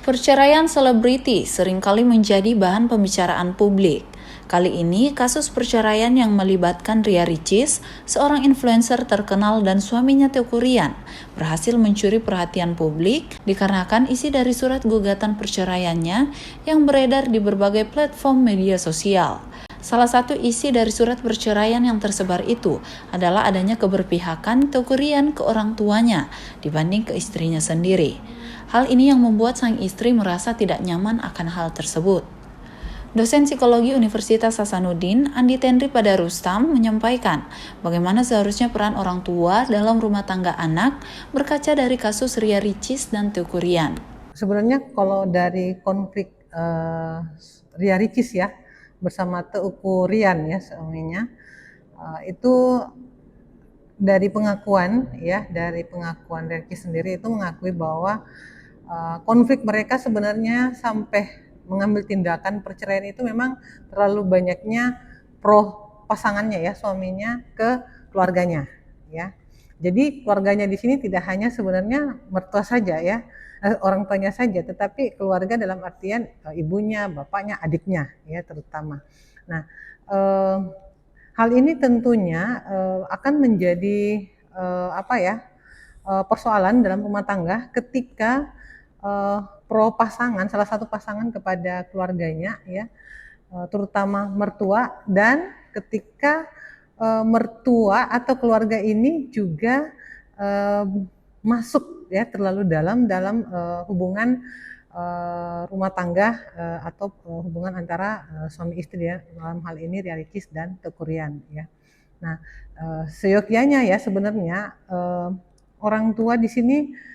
Perceraian selebriti seringkali menjadi bahan pembicaraan publik. Kali ini, kasus perceraian yang melibatkan Ria Ricis, seorang influencer terkenal dan suaminya Teuku Ryan, berhasil mencuri perhatian publik dikarenakan isi dari surat gugatan perceraiannya yang beredar di berbagai platform media sosial. Salah satu isi dari surat perceraian yang tersebar itu adalah adanya keberpihakan Teuku Ryan ke orang tuanya dibanding ke istrinya sendiri. Hal ini yang membuat sang istri merasa tidak nyaman akan hal tersebut. Dosen psikologi Universitas Hasanuddin, Andi Tenri pada Rustam, menyampaikan bagaimana seharusnya peran orang tua dalam rumah tangga anak berkaca dari kasus Ria Ricis dan Teuku Ryan. Sebenarnya kalau dari konflik Ria Ricis ya bersama Teuku Ryan ya suaminya, itu dari pengakuan Ria Ricis sendiri itu mengakui bahwa konflik mereka sebenarnya sampai mengambil tindakan perceraian itu memang terlalu banyaknya pro pasangannya ya, suaminya ke keluarganya ya. Jadi keluarganya di sini tidak hanya sebenarnya mertua saja ya, orang tuanya saja, tetapi keluarga dalam artian ibunya, bapaknya, adiknya ya terutama. Nah, hal ini tentunya akan menjadi persoalan dalam rumah tangga ketika pro pasangan, salah satu pasangan kepada keluarganya ya, terutama mertua, dan ketika mertua atau keluarga ini juga masuk ya terlalu dalam hubungan rumah tangga atau hubungan antara suami istri ya, dalam hal ini Ria Ricis dan Teuku Ryan ya. Nah, seyogyanya ya sebenarnya orang tua di sini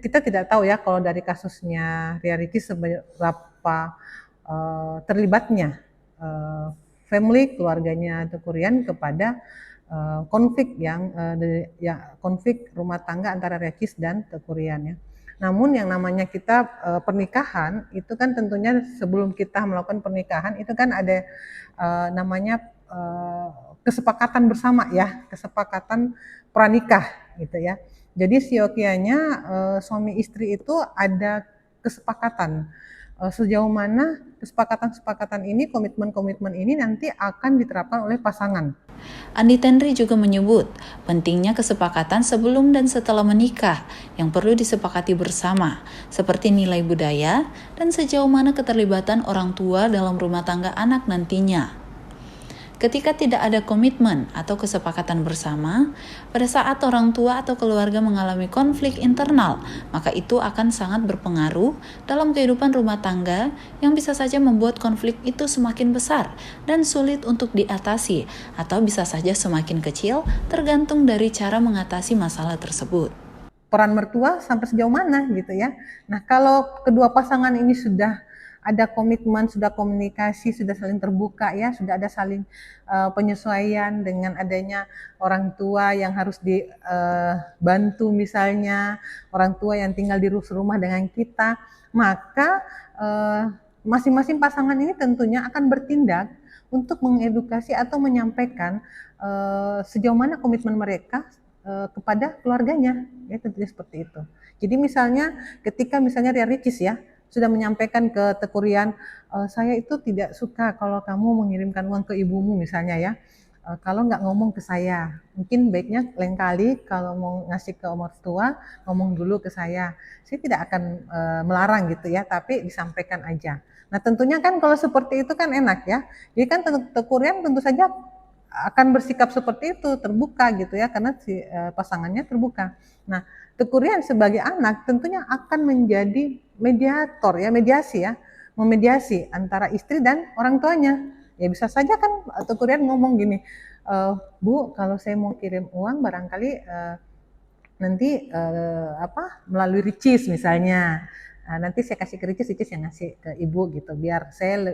kita tidak tahu ya kalau dari kasusnya Ria Ricis seberapa terlibatnya family keluarganya Teuku Ryan kepada konflik konflik rumah tangga antara Ria Ricis dan Teuku Ryan ya. Namun yang namanya kita pernikahan itu kan tentunya sebelum kita melakukan pernikahan itu kan ada namanya kesepakatan bersama ya, kesepakatan pranikah gitu ya. Jadi siokianya suami istri itu ada kesepakatan sejauh mana kesepakatan ini, komitmen-komitmen ini nanti akan diterapkan oleh pasangan. Andi Tenri juga menyebut pentingnya kesepakatan sebelum dan setelah menikah yang perlu disepakati bersama, seperti nilai budaya dan sejauh mana keterlibatan orang tua dalam rumah tangga anak nantinya. Ketika tidak ada komitmen atau kesepakatan bersama, pada saat orang tua atau keluarga mengalami konflik internal, maka itu akan sangat berpengaruh dalam kehidupan rumah tangga yang bisa saja membuat konflik itu semakin besar dan sulit untuk diatasi, atau bisa saja semakin kecil tergantung dari cara mengatasi masalah tersebut. Peran mertua sampai sejauh mana gitu ya. Nah, kalau kedua pasangan ini sudah ada komitmen, sudah komunikasi, sudah saling terbuka ya, sudah ada saling penyesuaian dengan adanya orang tua yang harus dibantu misalnya, orang tua yang tinggal di rumah dengan kita, maka masing-masing pasangan ini tentunya akan bertindak untuk mengedukasi atau menyampaikan sejauh mana komitmen mereka kepada keluarganya, ya tentunya seperti itu. Jadi misalnya ketika misalnya Ria Ricis ya sudah menyampaikan ke Teuku Ryan, saya itu tidak suka kalau kamu mengirimkan uang ke ibumu misalnya ya, kalau nggak ngomong ke saya, mungkin baiknya lain kali kalau mau ngasih ke mertua ngomong dulu ke saya tidak akan melarang gitu ya, tapi disampaikan aja. Nah tentunya kan kalau seperti itu kan enak ya, jadi kan Teuku Ryan tentu saja akan bersikap seperti itu, terbuka gitu ya, karena si pasangannya terbuka. Nah, Teuku Ryan sebagai anak tentunya akan menjadi mediator ya, memediasi antara istri dan orang tuanya. Ya bisa saja kan Teuku Ryan ngomong gini, Bu, kalau saya mau kirim uang barangkali nanti melalui Ricis misalnya. Nanti saya kasih ke Ricis yang ngasih ke ibu gitu, biar saya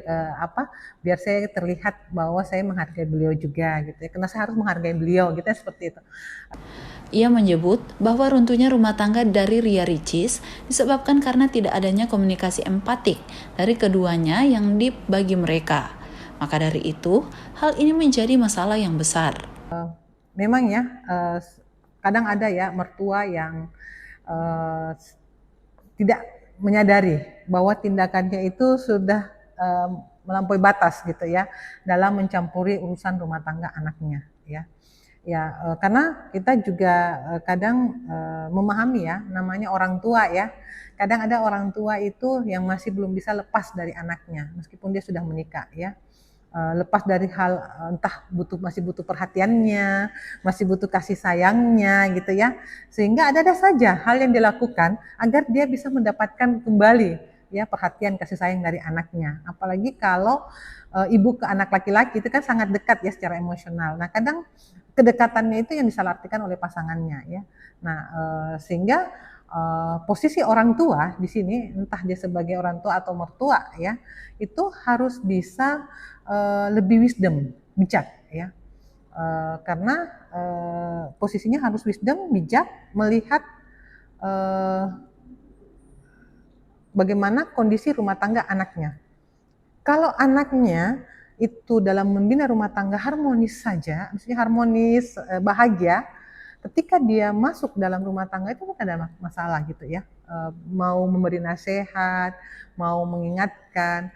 terlihat bahwa saya menghargai beliau juga gitu ya, karena saya harus menghargai beliau gitu ya, seperti itu. Ia menyebut bahwa runtuhnya rumah tangga dari Ria Ricis disebabkan karena tidak adanya komunikasi empatik dari keduanya yang deep bagi mereka. Maka dari itu, hal ini menjadi masalah yang besar. Memang ya, kadang ada ya mertua yang tidak menyadari bahwa tindakannya itu sudah melampaui batas gitu ya dalam mencampuri urusan rumah tangga anaknya ya. Ya, karena kita juga kadang memahami ya, namanya orang tua ya. Kadang ada orang tua itu yang masih belum bisa lepas dari anaknya, meskipun dia sudah menikah ya. Lepas dari hal entah masih butuh perhatiannya, masih butuh kasih sayangnya gitu ya. Sehingga ada saja hal yang dilakukan agar dia bisa mendapatkan kembali ya perhatian kasih sayang dari anaknya. Apalagi kalau ibu ke anak laki-laki itu kan sangat dekat ya secara emosional. Nah, kadang kedekatannya itu yang disalahartikan oleh pasangannya ya. Nah, sehingga posisi orang tua di sini, entah dia sebagai orang tua atau mertua ya, itu harus bisa lebih wisdom, bijak ya. Karena posisinya harus wisdom, bijak, melihat bagaimana kondisi rumah tangga anaknya. Kalau anaknya itu dalam membina rumah tangga harmonis saja, maksudnya harmonis, bahagia, ketika dia masuk dalam rumah tangga itu bukan ada masalah gitu ya. Mau memberi nasihat, mau mengingatkan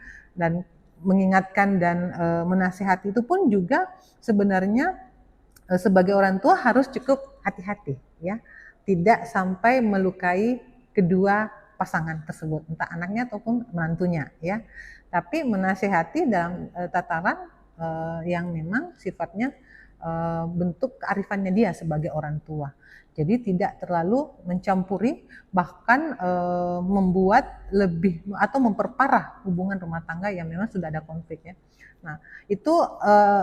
dan menasehati itu pun juga sebenarnya sebagai orang tua harus cukup hati-hati ya. Tidak sampai melukai kedua pasangan tersebut, entah anaknya ataupun menantunya ya. Tapi menasehati dalam tataran yang memang sifatnya bentuk kearifannya dia sebagai orang tua. Jadi tidak terlalu mencampuri, bahkan membuat lebih atau memperparah hubungan rumah tangga yang memang sudah ada konflik ya. Nah, itu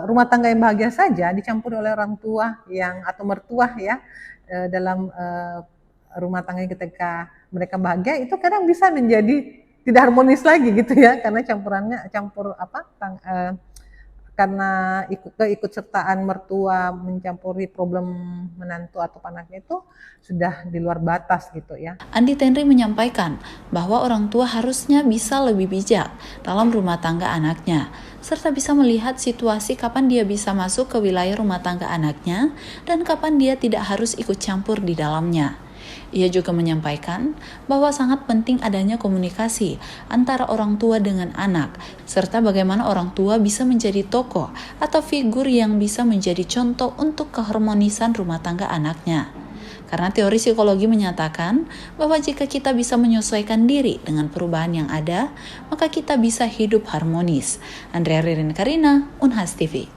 rumah tangga yang bahagia saja dicampuri oleh orang tua atau mertua ya dalam rumah tangga ketika mereka bahagia itu kadang bisa menjadi tidak harmonis lagi gitu ya, karena karena keikutsertaan mertua mencampuri problem menantu atau anaknya itu sudah di luar batas gitu ya. Andi Tenri menyampaikan bahwa orang tua harusnya bisa lebih bijak dalam rumah tangga anaknya, serta bisa melihat situasi kapan dia bisa masuk ke wilayah rumah tangga anaknya dan kapan dia tidak harus ikut campur di dalamnya. Ia juga menyampaikan bahwa sangat penting adanya komunikasi antara orang tua dengan anak, serta bagaimana orang tua bisa menjadi tokoh atau figur yang bisa menjadi contoh untuk keharmonisan rumah tangga anaknya. Karena teori psikologi menyatakan bahwa jika kita bisa menyesuaikan diri dengan perubahan yang ada, maka kita bisa hidup harmonis. Andrea Ririn Karina, Unhas TV.